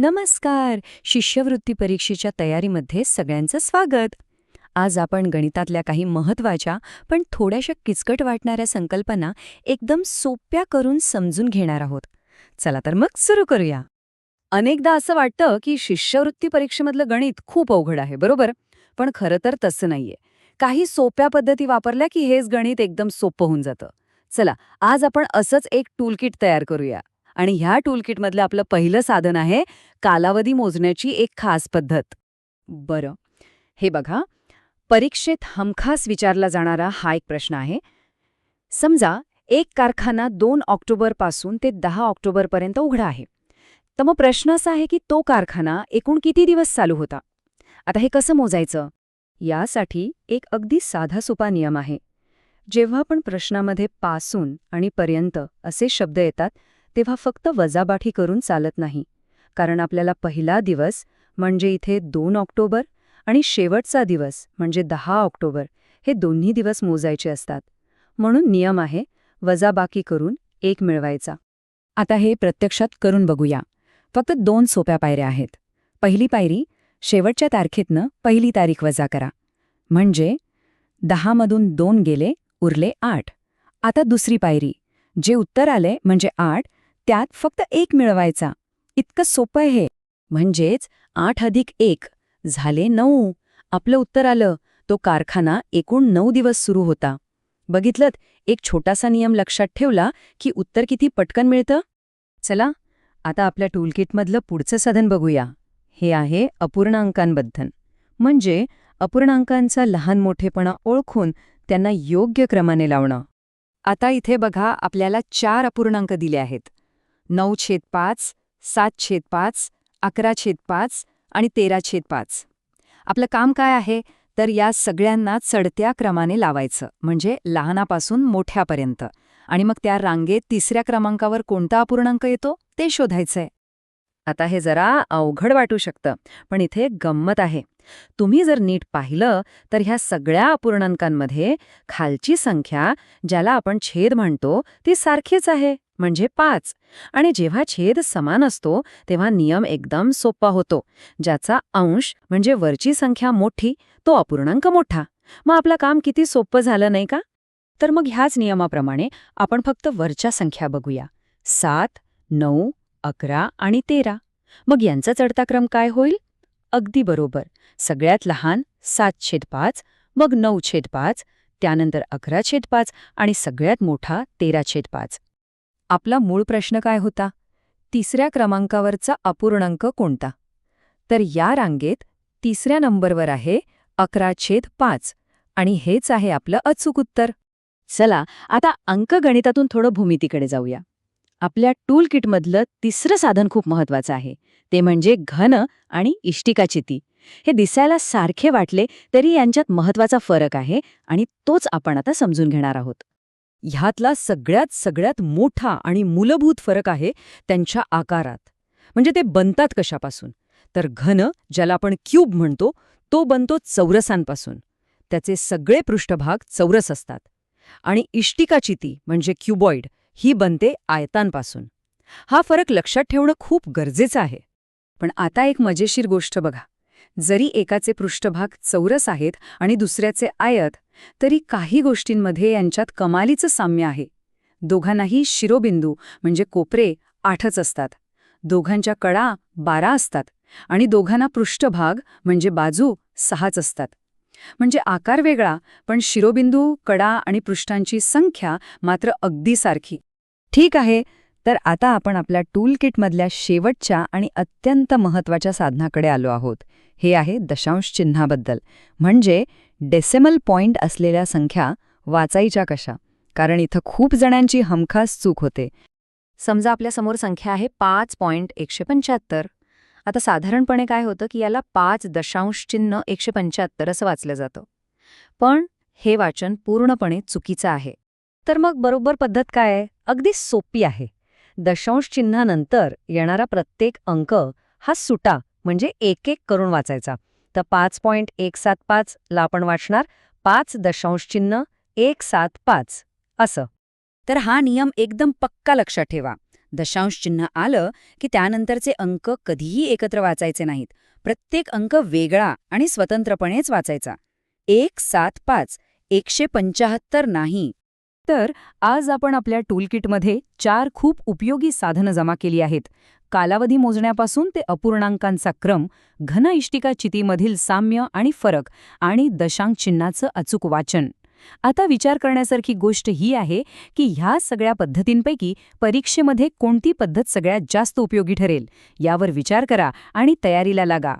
नमस्कार. शिष्यवृत्ती परीक्षेच्या तयारीमध्ये सगळ्यांचं स्वागत. आज आपण गणितातल्या काही महत्त्वाच्या पण थोड्याशा किचकट वाटणाऱ्या संकल्पना एकदम सोप्या करून समजून घेणार आहोत. चला तर मग सुरू करूया. अनेकदा असं वाटतं की शिष्यवृत्ती परीक्षेमधलं गणित खूप अवघड आहे, बरोबर? पण खरं तर तसं नाहीये. काही सोप्या पद्धती वापरल्या की हेच गणित एकदम सोपं होऊन जातं. चला, आज आपण असंच एक टूलकिट तयार करूया. आणि ह्या टूलकिटमधलं आपलं पहिलं साधन आहे कालावधी मोजण्याची एक खास पद्धत. बरं, हे बघा, परीक्षेत हमखास विचारला जाणारा हा एक प्रश्न आहे. समजा एक कारखाना 2 ऑक्टोबरपासून ते 10 ऑक्टोबरपर्यंत उघडा आहे. तर मग प्रश्न असा आहे की तो कारखाना एकूण किती दिवस चालू होता? आता हे कसं मोजायचं? यासाठी एक अगदी साधासोपा नियम आहे. जेव्हा पण प्रश्नामध्ये पासून आणि पर्यंत असे शब्द येतात तेव्हा फक्त वजाबाकी करून चालत नाही. कारण आपल्याला पहिला दिवस म्हणजे इथे 2 ऑक्टोबर आणि शेवटचा दिवस म्हणजे 10 ऑक्टोबर हे दोन्ही दिवस मोजायचे असतात. म्हणून नियम आहे वजाबाकी करून 1 मिळवायचा. आता हे प्रत्यक्षात करून बघूया. फक्त 2 सोप्या पायऱ्या आहेत. पहिली पायरी, शेवटच्या तारखेतनं पहिली तारीख वजा करा. म्हणजे 10 मधून 2 गेले, उरले 8. आता दुसरी पायरी, जे उत्तर आले म्हणजे 8, त्यात फक्त 1 मिळवायचा. इतकं सोपं आहे. म्हणजेच 8 अधिक 1 झाले 9. आपलं उत्तर आलं. तो कारखाना एकूण 9 दिवस सुरू होता. बघितलंत, एक छोटासा नियम लक्षात ठेवला की उत्तर किती पटकन मिळतं. चला, आता आपल्या टूलकिटमधलं पुढचं साधन बघूया. हे आहे अपूर्णांकांबद्दल. म्हणजे अपूर्णांकांचा लहान मोठेपणा ओळखून त्यांना योग्य क्रमाने लावणं. आता इथे बघा, आपल्याला 4 अपूर्णांक दिले आहेत. 9/5, 7/5, 11/5 आणि 13/5. आपलं काम काय आहे तर या सगळ्यांना चढत्या क्रमाने लावायचं, म्हणजे लहानापासून मोठ्यापर्यंत. आणि मग त्या रांगेत तिसऱ्या क्रमांकावर कोणता अपूर्णांक येतो ते शोधायचंय. आता हे जरा अवघड वाटू शकतं, पण इथे गंमत आहे. तुम्ही जर नीट पाहिलं तर ह्या सगळ्या अपूर्णांकांमध्ये खालची संख्या, ज्याला आपण छेद म्हणतो, ती सारखीच आहे, म्हणजे 5. आणि जेव्हा छेद समान असतो तेव्हा नियम एकदम सोपा होतो. ज्याचा अंश म्हणजे वरची संख्या मोठी तो अपूर्णांक मोठा. मग आपलं काम किती सोपं झालं नाही का? तर मग ह्याच नियमाप्रमाणे आपण फक्त वरच्या संख्या बघूया. 7, 9, 11 आणि 13. मग यांचा चढता क्रम काय होईल? अगदी बरोबर. सगळ्यात लहान 7/5, मग 9/5, त्यानंतर 11/5 आणि सगळ्यात मोठा 13/5. आपला मूळ प्रश्न काय होता? तिसऱ्या क्रमांकावरचा अपूर्णांक कोणता? तर या रांगेत तिसऱ्या नंबरवर आहे 11/5 आणि हेच आहे आपलं अचूक उत्तर. चला, आता अंकगणितातून थोडं भूमितीकडे जाऊया. आपल्या टूलकिटमधलं तिसरं साधन खूप महत्वाचं आहे. ते म्हणजे घन आणि इष्टिकाचिती. हे दिसायला सारखे वाटले तरी यांच्यात महत्वाचा फरक आहे आणि तोच आपण आता समजून घेणार आहोत. ह्यातला सगळ्यात मोठा आणि मूलभूत फरक आहे त्यांच्या आकारात. म्हणजे ते बनतात कशापासून? तर घन, ज्याला आपण क्यूब म्हणतो, तो बनतो चौरसांपासून. त्याचे सगळे पृष्ठभाग चौरस असतात. आणि इष्टिकाचिती म्हणजे क्युबॉइड ही बनते आयतांपासून. हा फरक लक्षात ठेवणं खूप गरजेचं आहे. पण आता एक मजेशीर गोष्ट बघा. जरी एकाचे पृष्ठभाग चौरस आहेत आणि दुसऱ्याचे आयत, तरी काही गोष्टींमध्ये यांच्यात कमालीचं साम्य आहे. दोघांनाही शिरोबिंदू म्हणजे कोपरे 8च असतात. दोघांच्या कडा 12 असतात आणि दोघांना पृष्ठभाग म्हणजे बाजू 6च असतात. म्हणजे आकार वेगळा, पण शिरोबिंदू, कडा आणि पृष्ठांची संख्या मात्र अगदी सारखी. ठीक आहे, तर आता आपण आपल्या टूलकिटमधल्या शेवटच्या आणि अत्यंत महत्त्वाच्या साधनाकडे आलो आहोत. हे आहे दशांश चिन्हाबद्दल. म्हणजे डेसिमल पॉइंट असलेल्या संख्या वाचायच्या कशा? कारण इथं खूप जणांची हमखास चूक होते. समजा आपल्यासमोर संख्या आहे 5.175. आता साधारणपणे काय होतं की याला 5.175 असं वाचलं जातं. पण हे वाचन पूर्णपणे चुकीचं आहे. तर मग बरोबर पद्धत काय आहे? अगदी सोपी आहे. दशांश चिन्हानंतर येणारा प्रत्येक अंक हा सुटा म्हणजे 1-1 करून वाचायचा. तर 5.175 ला आपण वाचणार 5.175 असं. तर हा नियम एकदम पक्का लक्षात ठेवा. दशांश चिन्ह आलं की त्यानंतरचे अंक कधीही एकत्र वाचायचे नाहीत. प्रत्येक अंक वेगळा आणि स्वतंत्रपणेच वाचायचा. 175 175 नाही. तर आज आपण आपल्या टूलकिटमध्ये 4 खूप उपयोगी साधनं जमा केली आहेत. कालावधी मोजण्यापासून ते अपूर्णांकांचा क्रम, घन इष्टिका चितीमधील साम्य आणि फरक आणि दशांक चिन्हाचं अचूक वाचन. आता विचार करण्यासारखी गोष्ट ही आहे की ह्या सगळ्या पद्धतींपैकी परीक्षेमध्ये कोणती पद्धत सगळ्यात जास्त उपयोगी ठरेल यावर विचार करा आणि तयारीला लागा.